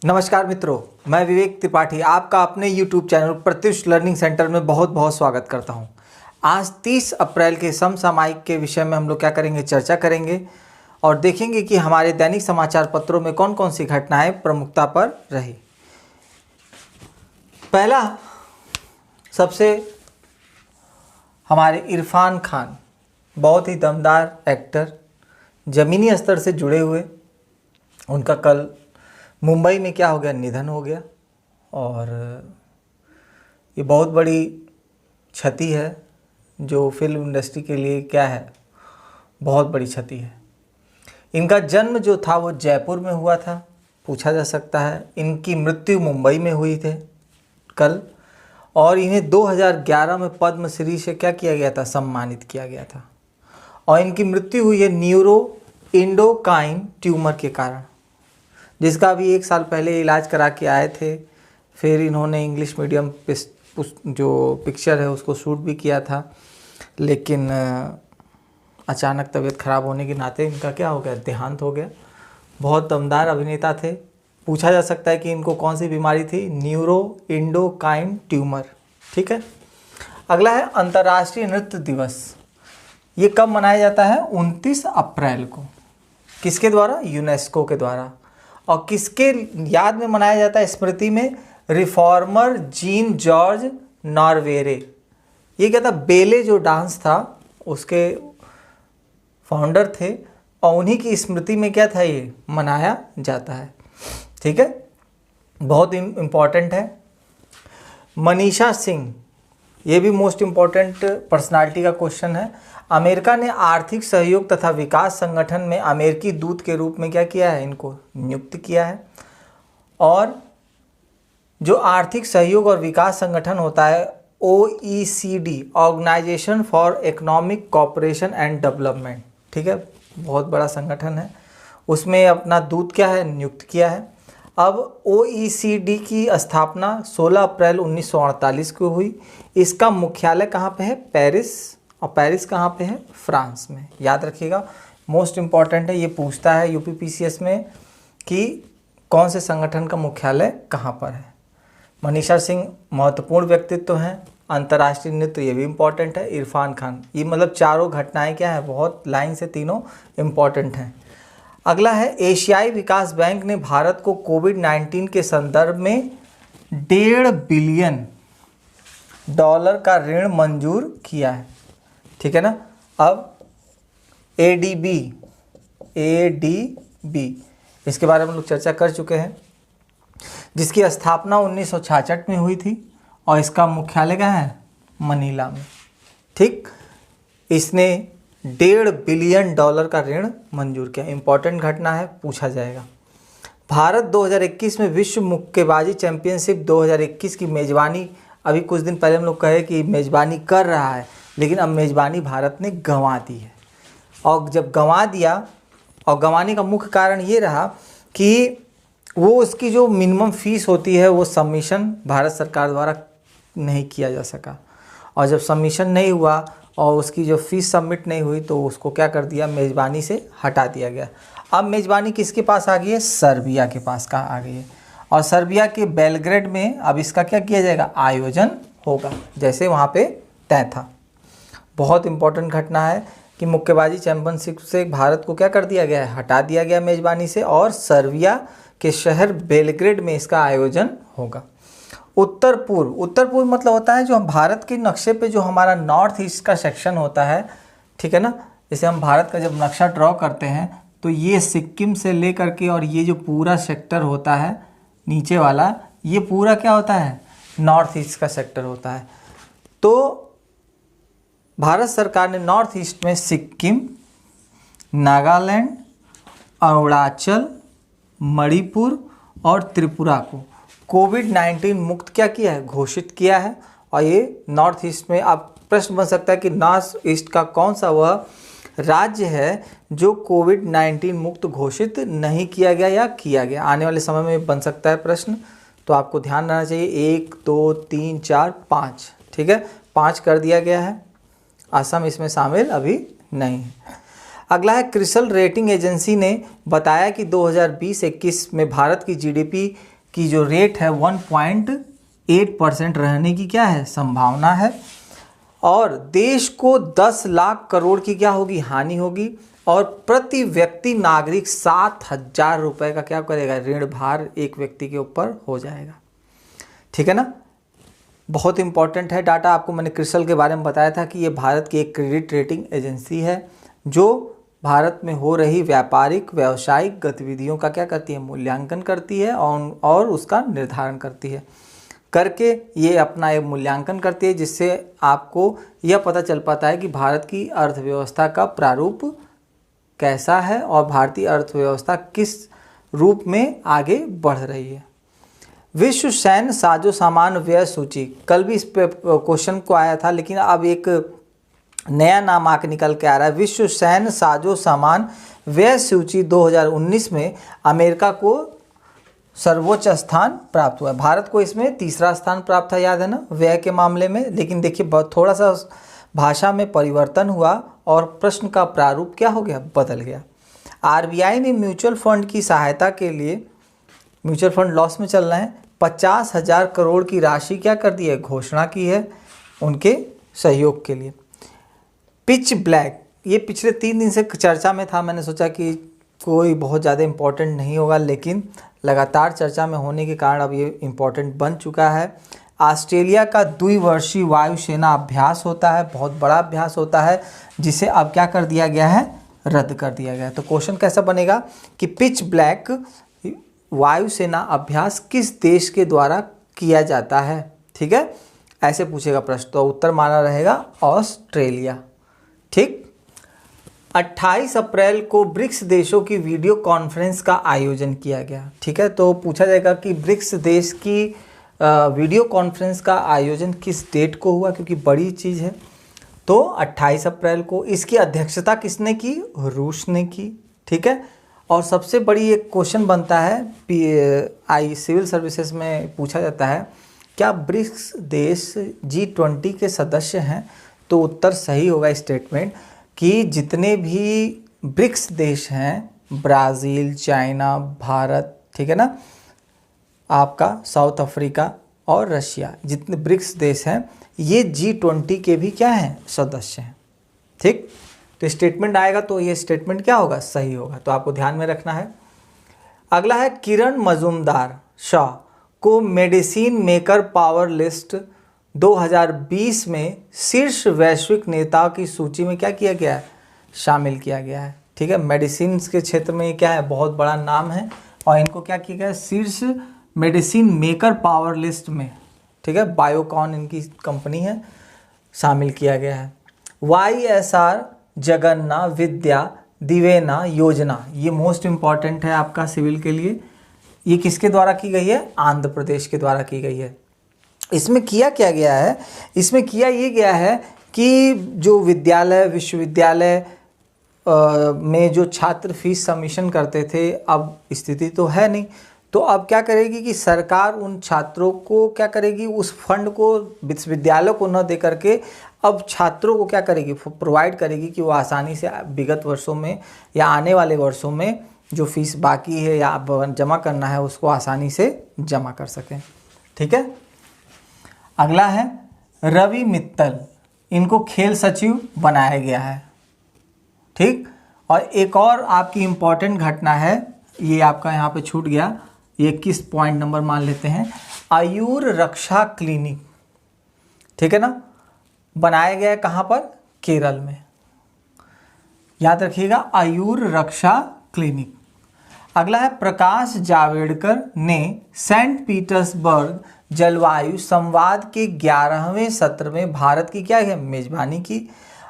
नमस्कार मित्रों, मैं विवेक त्रिपाठी आपका अपने YouTube channel Pratyush learning centre में बहुत बहुत स्वागत करता हूं। आज 30 अप्रैल के समसामयिक के विषय में हम लोग क्या करेंगे, चर्चा करेंगे और देखेंगे कि हमारे दैनिक समाचार पत्रों में कौन कौन सी घटनाएं प्रमुखता पर रही। पहला, सबसे हमारे इरफान खान, बहुत ही दमदार एक्टर, ज़मीनी स्तर से जुड़े हुए, उनका कल मुंबई में क्या हो गया, निधन हो गया। और ये बहुत बड़ी क्षति है जो फिल्म इंडस्ट्री के लिए क्या है, बहुत बड़ी क्षति है। इनका जन्म जो था वो जयपुर में हुआ था, पूछा जा सकता है। इनकी मृत्यु मुंबई में हुई थी कल, और इन्हें 2011 में पद्मश्री से क्या किया गया था, सम्मानित किया गया था। और इनकी मृत्यु हुई है न्यूरो इंडोक्राइन ट्यूमर के कारण, जिसका भी 1 साल पहले इलाज करा के आए थे। फिर इन्होंने इंग्लिश मीडियम जो पिक्चर है उसको शूट भी किया था, लेकिन अचानक तबीयत ख़राब होने के नाते इनका क्या हो गया, देहांत हो गया। बहुत दमदार अभिनेता थे। पूछा जा सकता है कि इनको कौन सी बीमारी थी, न्यूरो इंडोक्राइन ट्यूमर। ठीक है। अगला है अंतर्राष्ट्रीय नृत्य दिवस। ये कब मनाया जाता है, 29 अप्रैल को। किसके द्वारा, यूनेस्को के द्वारा। और किसके याद में मनाया जाता है, स्मृति में, रिफॉर्मर जीन जॉर्ज नॉर्वेरे। ये क्या था, बेले जो डांस था उसके फाउंडर थे, और उन्हीं की स्मृति में क्या था, ये मनाया जाता है। ठीक है, बहुत इम्पॉर्टेंट है। मनीषा सिंह, ये भी मोस्ट इम्पॉर्टेंट पर्सनालिटी का क्वेश्चन है। अमेरिका ने आर्थिक सहयोग तथा विकास संगठन में अमेरिकी दूत के रूप में क्या किया है, इनको नियुक्त किया है। और जो आर्थिक सहयोग और विकास संगठन होता है, OECD, organization for economic cooperation and development, ठीक है, बहुत बड़ा संगठन है, उसमें अपना दूत क्या है, नियुक्त किया है। अब OECD की स्थापना 16 अप्रैल 1948 को हुई। इसका मुख्यालय कहाँ पे है, पेरिस। और पेरिस कहाँ पे है, फ्रांस में। याद रखिएगा, मोस्ट इम्पॉर्टेंट है, ये पूछता है यूपीपीसीएस में कि कौन से संगठन का मुख्यालय कहाँ पर है। मनीषा सिंह महत्वपूर्ण व्यक्तित्व हैं। अंतर्राष्ट्रीय नृत्य, ये भी इम्पॉर्टेंट है। इरफान खान, ये मतलब चारों घटनाएं क्या है, बहुत लाइन से तीनों इम्पॉर्टेंट हैं। अगला है, एशियाई विकास बैंक ने भारत को कोविड-19 के संदर्भ में $1.5 बिलियन का ऋण मंजूर किया है। ठीक है ना। अब ADB, इसके बारे में हम लोग चर्चा कर चुके हैं, जिसकी स्थापना 1966 में हुई थी, और इसका मुख्यालय कहाँ है, मनीला में। ठीक, इसने $1.5 बिलियन का ऋण मंजूर किया। इंपॉर्टेंट घटना है, पूछा जाएगा। भारत 2021 में विश्व मुक्केबाजी चैंपियनशिप 2021 की मेज़बानी, अभी कुछ दिन पहले हम लोग कहे कि मेज़बानी कर रहा है, लेकिन अब मेज़बानी भारत ने गंवा दी है। और जब गंवा दिया, और गंवाने का मुख्य कारण ये रहा कि वो उसकी जो मिनिमम फीस होती है वो सबमिशन भारत सरकार द्वारा नहीं किया जा सका। और जब सबमिशन नहीं हुआ और उसकी जो फीस सबमिट नहीं हुई, तो उसको क्या कर दिया, मेज़बानी से हटा दिया गया। अब मेज़बानी किसके पास आ गई है, सर्बिया के पास का आ गई है। और सर्बिया के बेलग्रेड में अब इसका क्या किया जाएगा, आयोजन होगा, जैसे वहाँ पे तय था। बहुत इंपॉर्टेंट घटना है कि मुक्केबाजी चैंपियनशिप से भारत को क्या कर दिया गया है, हटा दिया गया मेज़बानी से, और सर्बिया के शहर बेलग्रेड में इसका आयोजन होगा। उत्तर पूर्व मतलब होता है जो हम भारत के नक्शे पे जो हमारा नॉर्थ ईस्ट का सेक्शन होता है, ठीक है ना। जैसे हम भारत का जब नक्शा ड्रॉ करते हैं, तो ये सिक्किम से ले करके और ये जो पूरा सेक्टर होता है नीचे वाला, ये पूरा क्या होता है, नॉर्थ ईस्ट का सेक्टर होता है। तो भारत सरकार ने नॉर्थ ईस्ट में सिक्किम, नागालैंड, अरुणाचल, मणिपुर और त्रिपुरा को कोविड-19 मुक्त क्या किया है, घोषित किया है। और ये नॉर्थ ईस्ट में, आप प्रश्न बन सकता है कि नॉर्थ ईस्ट का कौन सा वह राज्य है जो कोविड-19 मुक्त घोषित नहीं किया गया या किया गया। आने वाले समय में बन सकता है प्रश्न, तो आपको ध्यान रहना चाहिए। 1 2 3 4 5, ठीक है, 5 कर दिया गया है। असम इसमें शामिल अभी नहीं है। अगला है क्रिसल रेटिंग एजेंसी ने बताया कि 2020-21 में भारत की जीडीपी की जो रेट है 1.8% रहने की क्या है संभावना है, और देश को 10 लाख करोड़ की क्या होगी हानि होगी, और प्रति व्यक्ति नागरिक 7,000 रुपये का क्या करेगा ऋण भार एक व्यक्ति के ऊपर हो जाएगा। ठीक है ना, बहुत इंपॉर्टेंट है डाटा। आपको मैंने क्रिसल के बारे में बताया था कि ये भारत की एक क्रेडिट रेटिंग एजेंसी है जो भारत में हो रही व्यापारिक व्यावसायिक गतिविधियों का क्या करती है मूल्यांकन करती है और उसका निर्धारण करती है। करके ये अपना एक मूल्यांकन करती है जिससे आपको यह पता चल पाता है कि भारत की अर्थव्यवस्था का प्रारूप कैसा है और भारतीय अर्थव्यवस्था किस रूप में आगे बढ़ रही है। विश्व सैन्य साजो सामान व्यय सूची, कल भी इस पे क्वेश्चन को आया था, लेकिन अब एक नया नाम आके निकल के आ रहा है। विश्व सैन्य साजो सामान व्यय सूची 2019 में अमेरिका को सर्वोच्च स्थान प्राप्त हुआ है। भारत को इसमें तीसरा स्थान प्राप्त था, याद है ना, व्यय के मामले में। लेकिन देखिए थोड़ा सा भाषा में परिवर्तन हुआ और प्रश्न का प्रारूप क्या हो गया, बदल गया। आरबीआई ने म्यूचुअल फंड की सहायता के लिए, म्यूचुअल फंड लॉस में चल रहे हैं, 50,000 करोड़ की राशि क्या कर दी है, घोषणा की है उनके सहयोग के लिए। पिच ब्लैक, ये पिछले 3 दिन से चर्चा में था, मैंने सोचा कि कोई बहुत ज़्यादा इम्पोर्टेंट नहीं होगा, लेकिन लगातार चर्चा में होने के कारण अब ये इम्पोर्टेंट बन चुका है। ऑस्ट्रेलिया का द्विवर्षीय वायुसेना अभ्यास होता है, बहुत बड़ा अभ्यास होता है, जिसे अब क्या कर दिया गया है, रद्द कर दिया गया है। तो क्वेश्चन कैसा बनेगा कि पिच ब्लैक वायुसेना अभ्यास किस देश के द्वारा किया जाता है, ठीक है, ऐसे पूछेगा प्रश्न। तो उत्तर माना रहेगा ऑस्ट्रेलिया। ठीक, 28 अप्रैल को ब्रिक्स देशों की वीडियो कॉन्फ्रेंस का आयोजन किया गया। ठीक है, तो पूछा जाएगा कि ब्रिक्स देश की वीडियो कॉन्फ्रेंस का आयोजन किस डेट को हुआ, क्योंकि बड़ी चीज़ है। तो 28 अप्रैल को। इसकी अध्यक्षता किसने की, रूस ने की। ठीक है, और सबसे बड़ी एक क्वेश्चन बनता है सिविल सर्विसेज में पूछा जाता है, क्या ब्रिक्स देश G20 के सदस्य हैं? तो उत्तर सही होगा स्टेटमेंट कि जितने भी ब्रिक्स देश हैं, ब्राज़ील, चाइना, भारत, ठीक है ना, आपका साउथ अफ्रीका और रशिया, जितने ब्रिक्स देश हैं ये G20 के भी क्या हैं, सदस्य हैं। ठीक, तो स्टेटमेंट आएगा तो ये स्टेटमेंट क्या होगा, सही होगा। तो आपको ध्यान में रखना है। अगला है किरण मजूमदार शाह को मेडिसिन मेकर पावर लिस्ट 2020 में शीर्ष वैश्विक नेताओं की सूची में क्या किया गया है, शामिल किया गया है। ठीक है, मेडिसिन के क्षेत्र में ये क्या है, बहुत बड़ा नाम है, और इनको क्या किया गया है, शीर्ष मेडिसिन मेकर पावर लिस्ट में, ठीक है, बायोकॉन इनकी कंपनी है, शामिल किया गया है। YSR जगन्ना विद्या दिवेना योजना, ये मोस्ट इम्पॉर्टेंट है आपका सिविल के लिए। ये किसके द्वारा की गई है, आंध्र प्रदेश के द्वारा की गई है। इसमें किया क्या गया है, इसमें किया ये गया है कि जो विद्यालय विश्वविद्यालय में जो छात्र फीस सबमिशन करते थे, अब स्थिति तो है नहीं, तो अब क्या करेगी कि सरकार उन छात्रों को क्या करेगी, उस फंड को विश्वविद्यालय को न दे करके अब छात्रों को क्या करेगी, प्रोवाइड करेगी कि वो आसानी से विगत वर्षों में या आने वाले वर्षों में जो फीस बाकी है या जमा करना है उसको आसानी से जमा कर सकें। ठीक है, अगला है रवि मित्तल, इनको खेल सचिव बनाया गया है। ठीक, और एक और आपकी इम्पॉर्टेंट घटना है, ये आपका यहाँ पे छूट गया, ये 21 पॉइंट नंबर मान लेते हैं, आयुर रक्षा क्लिनिक, ठीक है ना, बनाया गया है कहाँ पर, केरल में। याद रखिएगा, आयुर रक्षा क्लिनिक। अगला है प्रकाश जावड़ेकर ने सेंट पीटर्सबर्ग जलवायु संवाद के 11वें सत्र में भारत की क्या है, मेजबानी की,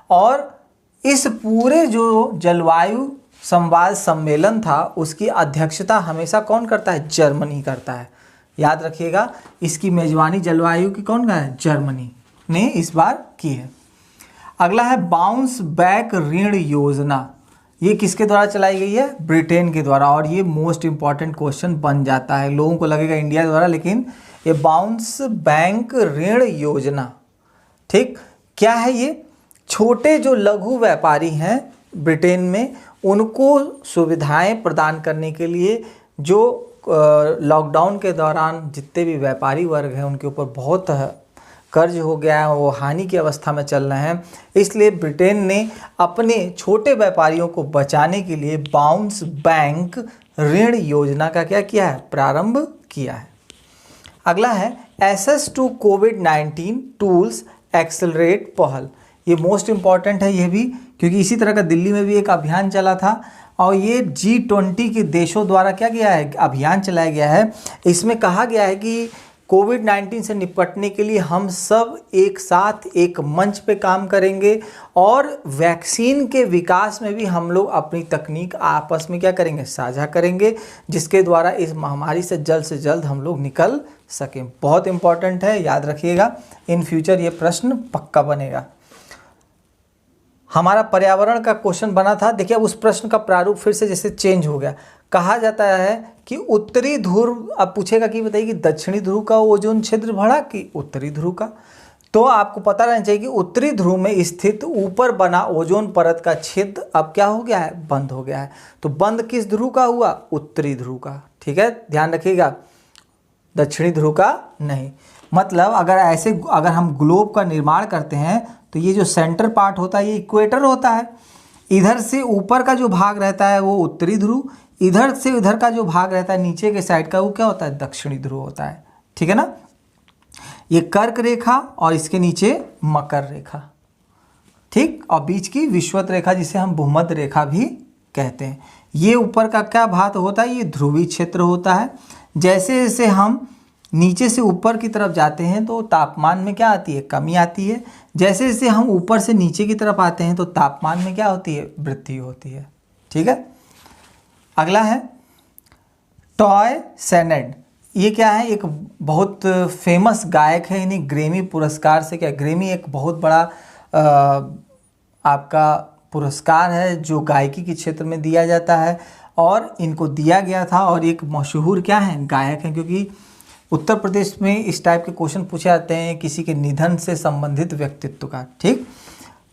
और इस पूरे जो जलवायु संवाद सम्मेलन था उसकी अध्यक्षता हमेशा कौन करता है, जर्मनी करता है। याद रखिएगा, इसकी मेजबानी जलवायु की कौन का है, जर्मनी ने इस बार की है। अगला है बाउंस बैक ऋण योजना, ये किसके द्वारा चलाई गई है, ब्रिटेन के द्वारा, और ये मोस्ट इंपॉर्टेंट क्वेश्चन बन जाता है। लोगों को लगेगा इंडिया द्वारा, लेकिन ये बाउंस बैंक ऋण योजना, ठीक, क्या है ये, छोटे जो लघु व्यापारी हैं ब्रिटेन में उनको सुविधाएं प्रदान करने के लिए जो लॉकडाउन के दौरान जितने भी व्यापारी वर्ग हैं उनके ऊपर बहुत कर्ज हो गया है, वो हानि की अवस्था में चल रहे हैं, इसलिए ब्रिटेन ने अपने छोटे व्यापारियों को बचाने के लिए बाउंस बैंक ऋण योजना का क्या किया है, प्रारंभ किया है। अगला है एसेस टू कोविड-19 टूल्स एक्सेलरेट पहल। ये मोस्ट इम्पॉर्टेंट है ये भी, क्योंकि इसी तरह का दिल्ली में भी एक अभियान चला था और ये G20 के देशों द्वारा क्या किया है, अभियान चलाया गया है। इसमें कहा गया है कि कोविड-19 से निपटने के लिए हम सब एक साथ एक मंच पे काम करेंगे और वैक्सीन के विकास में भी हम लोग अपनी तकनीक आपस में क्या करेंगे, साझा करेंगे, जिसके द्वारा इस महामारी से जल्द हम लोग निकल सकें। बहुत इंपॉर्टेंट है, याद रखिएगा, इन फ्यूचर ये प्रश्न पक्का बनेगा। हमारा पर्यावरण का क्वेश्चन बना था, देखिए उस प्रश्न का प्रारूप फिर से जैसे चेंज हो गया। कहा जाता है कि उत्तरी ध्रुव, अब पूछेगा कि बताइए कि दक्षिणी ध्रुव का ओजोन छिद्र बढ़ा कि उत्तरी ध्रुव का, तो आपको पता रहना चाहिए कि उत्तरी ध्रुव में स्थित ऊपर बना ओजोन परत का छिद्र अब क्या हो गया है, बंद हो गया है। तो बंद किस ध्रुव का हुआ, उत्तरी ध्रुव का, ठीक है, ध्यान रखिएगा, दक्षिणी ध्रुव का नहीं। मतलब अगर हम ग्लोब का निर्माण करते हैं तो ये जो सेंटर पार्ट होता है ये इक्वेटर होता है, इधर से ऊपर का जो भाग रहता है वो उत्तरी ध्रुव, इधर से इधर का जो भाग रहता है नीचे के साइड का वो क्या होता है, दक्षिणी ध्रुव होता है, ठीक है ना। ये कर्क रेखा और इसके नीचे मकर रेखा, ठीक, और बीच की विषुवत रेखा जिसे हम भूमध्य रेखा भी कहते हैं। ये ऊपर का क्या भाग होता है, ये ध्रुवीय क्षेत्र होता है। जैसे जैसे हम नीचे से ऊपर की तरफ जाते हैं तो तापमान में क्या आती है, कमी आती है। जैसे जैसे हम ऊपर से नीचे की तरफ आते हैं तो तापमान में क्या होती है, वृद्धि होती है, ठीक है। अगला है टॉय सेनेड। ये क्या है, एक बहुत फेमस गायक है, इन्हें ग्रैमी पुरस्कार से क्या, ग्रैमी एक बहुत बड़ा आपका पुरस्कार है जो गायकी के क्षेत्र में दिया जाता है और इनको दिया गया था और एक मशहूर क्या है, गायक हैं, क्योंकि उत्तर प्रदेश में इस टाइप के क्वेश्चन पूछे जाते हैं किसी के निधन से संबंधित व्यक्तित्व का, ठीक।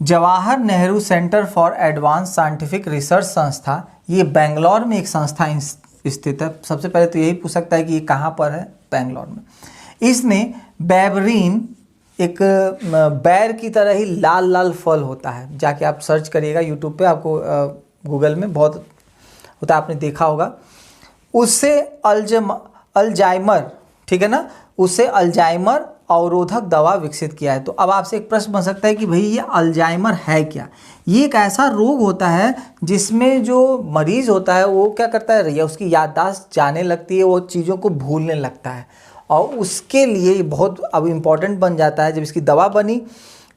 Jawahar Nehru centre for advance scientific research संस्था, ये बेंगलोर में एक संस्था स्थित है। सबसे पहले तो यही पूछ सकता है कि ये कहाँ पर है, बेंगलोर में। इसने बैबरीन, एक बैर की तरह ही लाल लाल फल होता है, जाके आप सर्च करिएगा यूट्यूब पे, आपको गूगल में बहुत होता है, आपने देखा होगा। उससे अल्जाइमर, ठीक है ना, उससे अल्जाइमर अवरोधक दवा विकसित किया है। तो अब आपसे एक प्रश्न बन सकता है कि भाई ये अल्जाइमर है क्या। ये एक ऐसा रोग होता है जिसमें जो मरीज होता है वो क्या करता है, या उसकी याददाश्त जाने लगती है, वो चीज़ों को भूलने लगता है, और उसके लिए बहुत अब इम्पॉर्टेंट बन जाता है। जब इसकी दवा बनी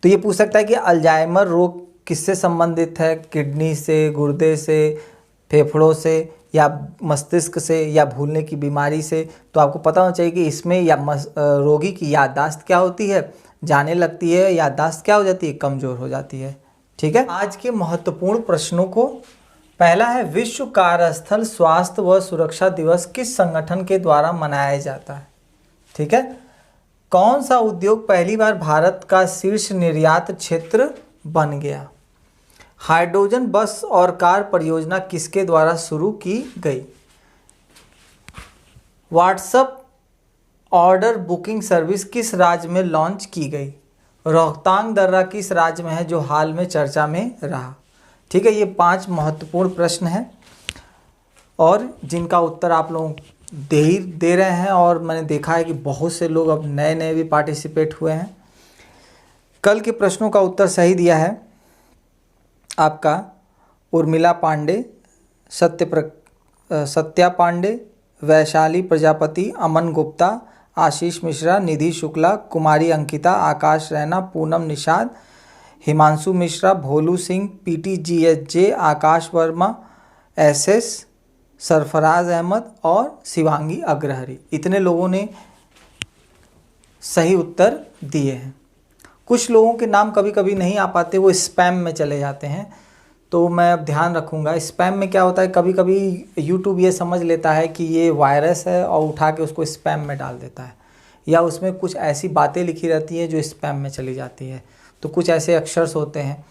तो ये पूछ सकता है कि अल्जाइमर रोग किससे संबंधित है, किडनी से, गुर्दे से, फेफड़ों से, या मस्तिष्क से, या भूलने की बीमारी से। तो आपको पता होना चाहिए कि इसमें या रोगी की याददाश्त क्या होती है, जाने लगती है, याददाश्त क्या हो जाती है, कमज़ोर हो जाती है, ठीक है। आज के महत्वपूर्ण प्रश्नों को, पहला है विश्व कार्यस्थल स्वास्थ्य व सुरक्षा दिवस किस संगठन के द्वारा मनाया जाता है, ठीक है। कौन सा उद्योग पहली बार भारत का शीर्ष निर्यात क्षेत्र बन गया। हाइड्रोजन बस और कार परियोजना किसके द्वारा शुरू की गई। व्हाट्सएप ऑर्डर बुकिंग सर्विस किस राज्य में लॉन्च की गई। रोहतांग दर्रा किस राज्य में है जो हाल में चर्चा में रहा, ठीक है। ये 5 महत्वपूर्ण प्रश्न हैं और जिनका उत्तर आप लोग दे रहे हैं, और मैंने देखा है कि बहुत से लोग अब नए नए भी पार्टिसिपेट हुए हैं। कल के प्रश्नों का उत्तर सही दिया है आपका उर्मिला पांडे, सत्या पांडे, वैशाली प्रजापति, अमन गुप्ता, आशीष मिश्रा, निधि शुक्ला, कुमारी अंकिता, आकाश रैना, पूनम निषाद, हिमांशु मिश्रा, भोलू सिंह, PTGSJ, आकाश वर्मा, SS, सरफराज अहमद और शिवांगी अग्रहरी, इतने लोगों ने सही उत्तर दिए हैं। कुछ लोगों के नाम कभी कभी नहीं आ पाते, वो स्पैम में चले जाते हैं, तो मैं अब ध्यान रखूँगा। स्पैम में क्या होता है, कभी कभी यूट्यूब ये समझ लेता है कि ये वायरस है और उठा के उसको स्पैम में डाल देता है, या उसमें कुछ ऐसी बातें लिखी रहती हैं जो स्पैम में चली जाती है। तो कुछ ऐसे अक्षर्स होते हैं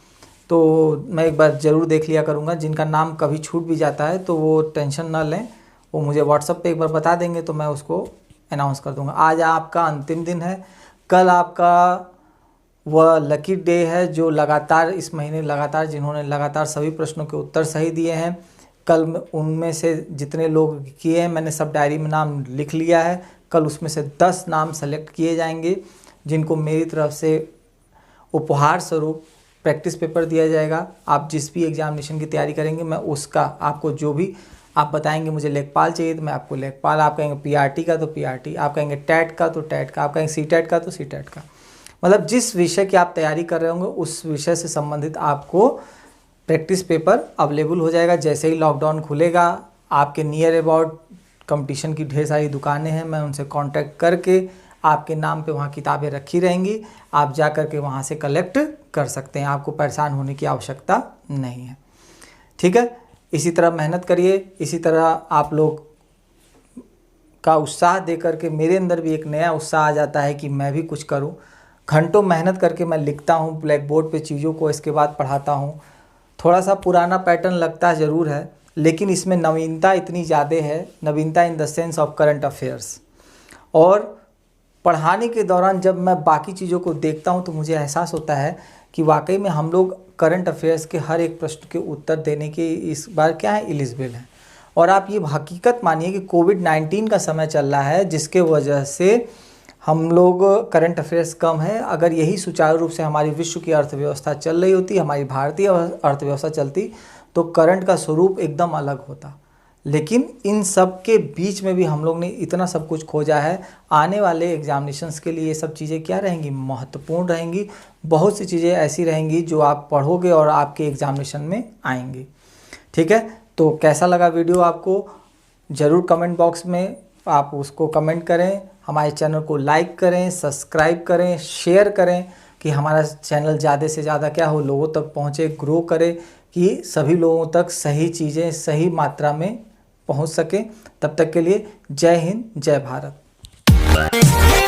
तो मैं एक बार ज़रूर देख लिया करूँगा। जिनका नाम कभी छूट भी जाता है तो वो टेंशन ना लें, वो मुझे व्हाट्सएप पे एक बार बता देंगे तो मैं उसको अनाउंस कर दूँगा। आज आपका अंतिम दिन है, कल आपका वह लकी डे है जो लगातार इस महीने लगातार जिन्होंने लगातार सभी प्रश्नों के उत्तर सही दिए हैं, कल उनमें से जितने लोग किए हैं मैंने सब डायरी में नाम लिख लिया है। कल उसमें से 10 नाम सेलेक्ट किए जाएंगे जिनको मेरी तरफ से उपहार स्वरूप प्रैक्टिस पेपर दिया जाएगा। आप जिस भी एग्जामिनेशन की तैयारी करेंगे मैं उसका आपको जो भी आप बताएंगे, मुझे लेखपाल चाहिए तो मैं आपको लेखपाल, आप कहेंगे पीआरटी का तो पीआरटी, आप कहेंगे टैट का तो टैट का, आप कहेंगे सीटैट का तो सीटैट का, मतलब जिस विषय की आप तैयारी कर रहे होंगे उस विषय से संबंधित आपको प्रैक्टिस पेपर अवेलेबल हो जाएगा। जैसे ही लॉकडाउन खुलेगा आपके नियर अबाउट कंपटीशन की ढेर सारी दुकानें हैं, मैं उनसे कांटेक्ट करके आपके नाम पे वहाँ किताबें रखी रहेंगी, आप जा कर के वहाँ से कलेक्ट कर सकते हैं, आपको परेशान होने की आवश्यकता नहीं है। ठीक है, इसी तरह मेहनत करिए, इसी तरह आप लोग का उत्साह दे करके मेरे अंदर भी एक नया उत्साह आ जाता है कि मैं भी कुछ करूं। घंटों मेहनत करके मैं लिखता हूं ब्लैक बोर्ड पे चीज़ों को, इसके बाद पढ़ाता हूं। थोड़ा सा पुराना पैटर्न लगता ज़रूर है लेकिन इसमें नवीनता इतनी ज़्यादा है, नवीनता in the sense of current affairs. और पढ़ाने के दौरान जब मैं बाकी चीज़ों को देखता हूं तो मुझे एहसास होता है कि वाकई में हम लोग करंट अफेयर्स के हर एक प्रश्न के उत्तर देने के इस बार क्या है एलिजिबल हैं। और आप ये हकीकत मानिए कि कोविड-19 का समय चल रहा है जिसके वजह से हम लोग करंट अफेयर्स कम है। अगर यही सुचारू रूप से हमारी विश्व की अर्थव्यवस्था चल रही होती, हमारी भारतीय अर्थव्यवस्था चलती, तो करंट का स्वरूप एकदम अलग होता। लेकिन इन सब के बीच में भी हम लोग ने इतना सब कुछ खोजा है। आने वाले एग्जामिनेशंस के लिए ये सब चीज़ें क्या रहेंगी, महत्वपूर्ण रहेंगी। बहुत सी चीज़ें ऐसी रहेंगी जो आप पढ़ोगे और आपके एग्जामिनेशन में आएंगी। ठीक है, तो कैसा लगा वीडियो आपको ज़रूर कमेंट बॉक्स में आप उसको कमेंट करें। हमारे चैनल को लाइक करें, सब्सक्राइब करें, शेयर करें कि हमारा चैनल ज़्यादा से ज़्यादा क्या हो, लोगों तक पहुँचे, ग्रो करे, कि सभी लोगों तक सही चीज़ें सही मात्रा में पहुंच सके। तब तक के लिए जय हिंद, जय भारत।